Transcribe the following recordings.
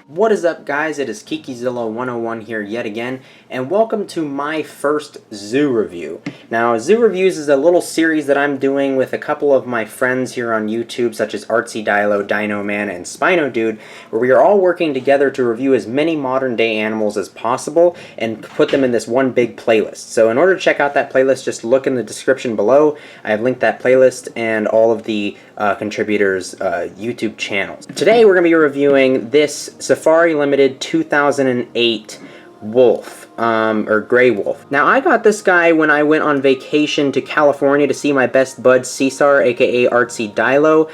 What is up, guys? It is KikiZilla101 here yet again, and welcome to my first zoo review. Now, Zoo Reviews is a little series that I'm doing with a couple of my friends here on YouTube, such as Artsy Dilo, Dino Man, and Spino Dude, where we are all working together to review as many modern-day animals as possible and put them in this one big playlist. So in order to check out that playlist, just look in the description below. I have linked that playlist and all of the contributors' YouTube channels. Today we're going to be reviewing this Safari Limited 2008 wolf, or gray wolf. Now, I got this guy when I went on vacation to California to see my best bud Cesar, aka Artsy Dilo.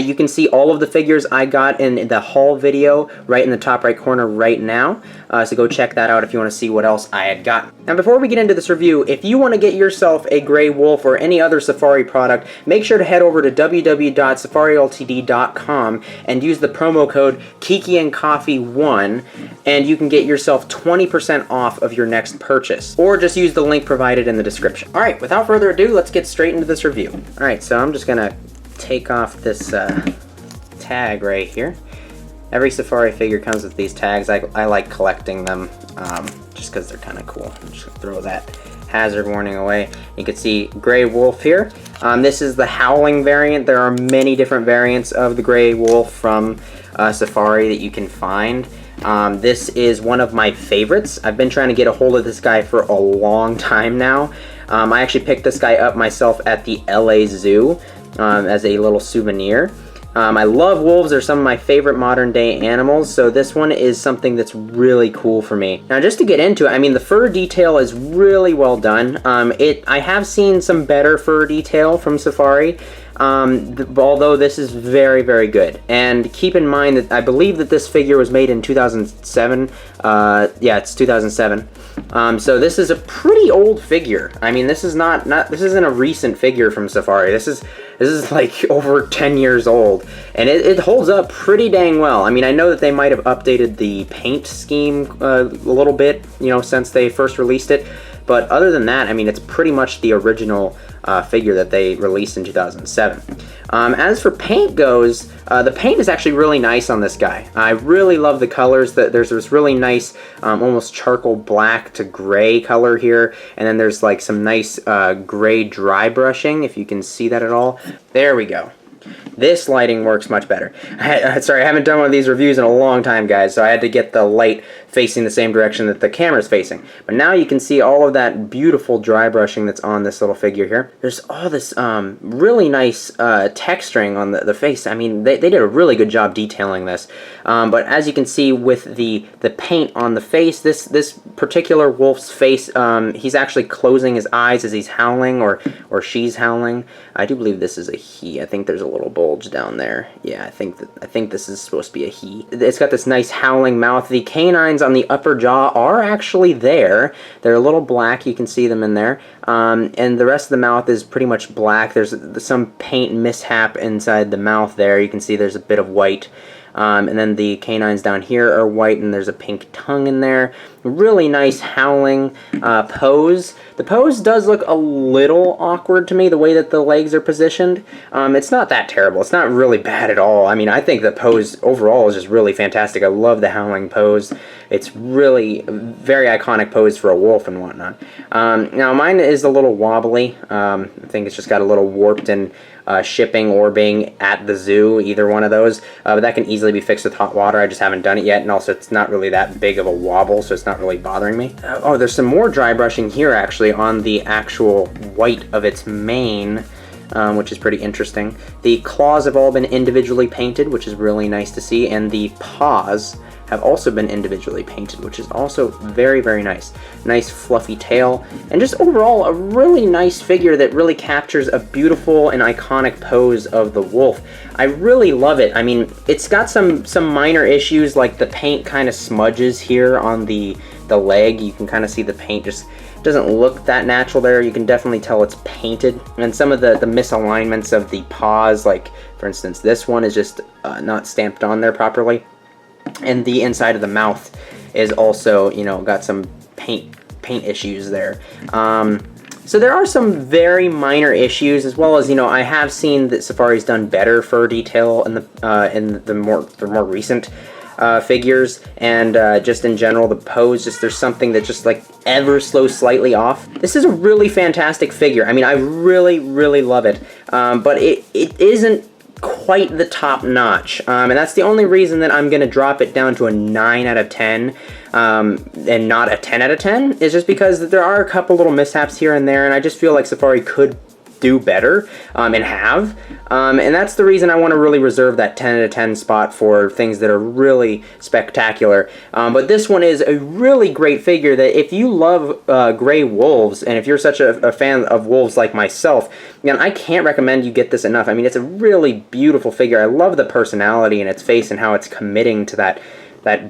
You can see all of the figures I got in the haul video right in the top right corner right now. So go check that out if you want to see what else I had gotten. Now, before we get into this review, if you want to get yourself a gray wolf or any other Safari product, make sure to head over to www.safariltd.com and use the promo code KikiandCoffee1, and you can get yourself 20% off of your next purchase. Or just use the link provided in the description. Alright, without further ado, let's get straight into this review. Alright, so I'm just gonna take off this tag right here. Every Safari figure comes with these tags. I like collecting them just because they're kind of cool. I'm just gonna throw that hazard warning away. You can see gray wolf here. This is the Howling variant. There are many different variants of the gray wolf from Safari that you can find. This is one of my favorites. I've been trying to get a hold of this guy for a long time now. I actually picked this guy up myself at the LA Zoo as a little souvenir. I love wolves. They're some of my favorite modern day animals, so this one is something that's really cool for me. Now, just to get into it, I mean, the fur detail is really well done. I have seen some better fur detail from Safari, although this is very, very good. And keep in mind that I believe that this figure was made in 2007. Yeah, it's 2007. So this is a pretty old figure. I mean, this is this isn't a recent figure from Safari. This is like over 10 years old, and it holds up pretty dang well. I mean, I know that they might have updated the paint scheme a little bit, you know, since they first released it. But other than that, I mean, it's pretty much the original figure that they released in 2007. As for paint goes, the paint is actually really nice on this guy. I really love the colors. There's this really nice, almost charcoal black to gray color here, and then there's like some nice gray dry brushing, if you can see that at all. There we go. This lighting works much better. Sorry, I haven't done one of these reviews in a long time, guys, so I had to get the light facing the same direction that the camera's facing. But now you can see all of that beautiful dry brushing that's on this little figure here. There's all this really nice texturing on the face. I mean, they did a really good job detailing this. But as you can see with the paint on the face, this particular wolf's face, he's actually closing his eyes as he's howling, or she's howling. I do believe this is a he. I think there's a little bulge down there. Yeah, I think this is supposed to be a he. It's got this nice howling mouth. The canines on the upper jaw are actually there. They're a little black. You can see them in there. And the rest of the mouth is pretty much black. There's some paint mishap inside the mouth there. You can see there's a bit of white. And then the canines down here are white, and there's a pink tongue in there. Really nice howling pose. The pose does look a little awkward to me, the way that the legs are positioned. It's not that terrible. It's not really bad at all. I mean, I think the pose overall is just really fantastic. I love the howling pose. It's really a very iconic pose for a wolf and whatnot. Now, mine is a little wobbly. I think it's just got a little warped in shipping or being at the zoo, either one of those. But that can easily be fixed with hot water. I just haven't done it yet, and also it's not really that big of a wobble, so it's not really bothering me. Oh, there's some more dry brushing here actually on the actual white of its mane, which is pretty interesting. The claws have all been individually painted, which is really nice to see, and the paws have also been individually painted, which is also very, very nice. Nice fluffy tail, and just overall a really nice figure that really captures a beautiful and iconic pose of the wolf. I really love it. I mean, it's got some minor issues, like the paint kind of smudges here on the leg. You can kind of see the paint just doesn't look that natural there. You can definitely tell it's painted. And some of the misalignments of the paws, like for instance this one is just not stamped on there properly. And the inside of the mouth is also, you know, got some paint issues there. So there are some very minor issues, as well as, you know, I have seen that Safari's done better fur detail in the more recent figures, and just in general, the pose, just there's something that just like ever so slightly off. This is a really fantastic figure. I mean, I really, really love it, but it isn't quite the top notch, and that's the only reason that I'm gonna drop it down to a 9 out of 10 and not a 10 out of 10 is just because there are a couple little mishaps here and there, and I just feel like Safari could do better and that's the reason I want to really reserve that 10 out of 10 spot for things that are really spectacular. But this one is a really great figure that if you love gray wolves, and if you're such a fan of wolves like myself, man, I can't recommend you get this enough. I mean, it's a really beautiful figure. I love the personality in its face and how it's committing to that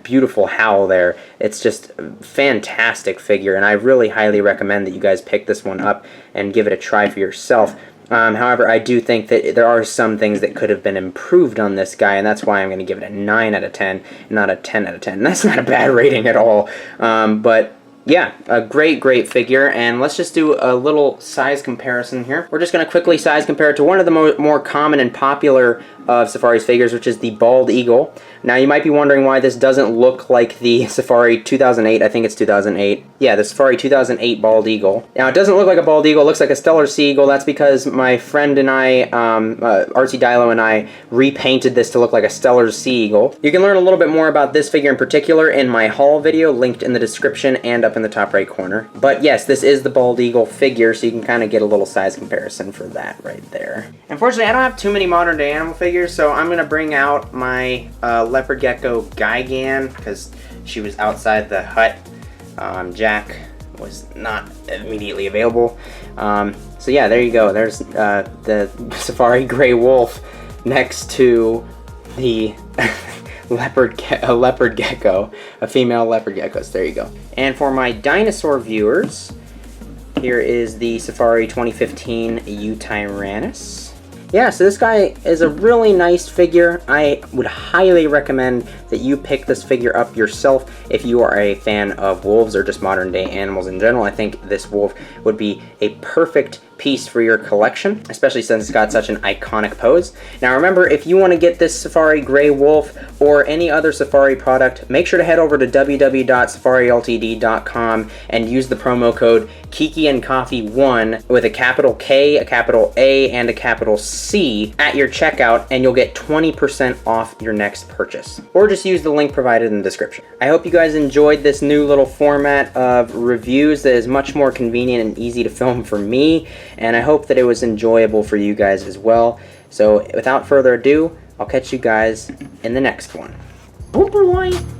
beautiful howl there. It's just a fantastic figure, and I really highly recommend that you guys pick this one up and give it a try for yourself. However, I do think that there are some things that could have been improved on this guy, and that's why I'm going to give it a 9 out of 10, not a 10 out of 10. That's not a bad rating at all, but yeah, a great figure, and let's just do a little size comparison here. We're just going to quickly size compare it to one of the more common and popular of Safari's figures, which is the Bald Eagle. Now, you might be wondering why this doesn't look like the Safari 2008, I think it's 2008. Yeah, the Safari 2008 Bald Eagle. Now, it doesn't look like a Bald Eagle, it looks like a Stellar Sea Eagle. That's because my friend and I, Artsy Dilo and I, repainted this to look like a Stellar Sea Eagle. You can learn a little bit more about this figure in particular in my haul video, linked in the description and up in the top right corner. But yes, this is the Bald Eagle figure, so you can kind of get a little size comparison for that right there. Unfortunately, I don't have too many modern day animal figures, so I'm going to bring out my leopard gecko Gigan, because she was outside the hut. Jack was not immediately available. So yeah, there you go. There's the Safari Gray Wolf next to the leopard gecko, a female leopard gecko. So there you go. And for my dinosaur viewers, here is the Safari 2015 Utyrannus. Yeah, so this guy is a really nice figure. I would highly recommend that you pick this figure up yourself if you are a fan of wolves or just modern day animals in general. I think this wolf would be a perfect piece for your collection, especially since it's got such an iconic pose. Now remember, if you want to get this Safari Gray Wolf or any other Safari product, make sure to head over to www.safariltd.com and use the promo code KikiandCoffee1 with a capital K, a capital A, and a capital C at your checkout, and you'll get 20% off your next purchase. Or just use the link provided in the description. I hope you guys enjoyed this new little format of reviews that is much more convenient and easy to film for me, and I hope that it was enjoyable for you guys as well. So without further ado, I'll catch you guys in the next one. Bye-bye.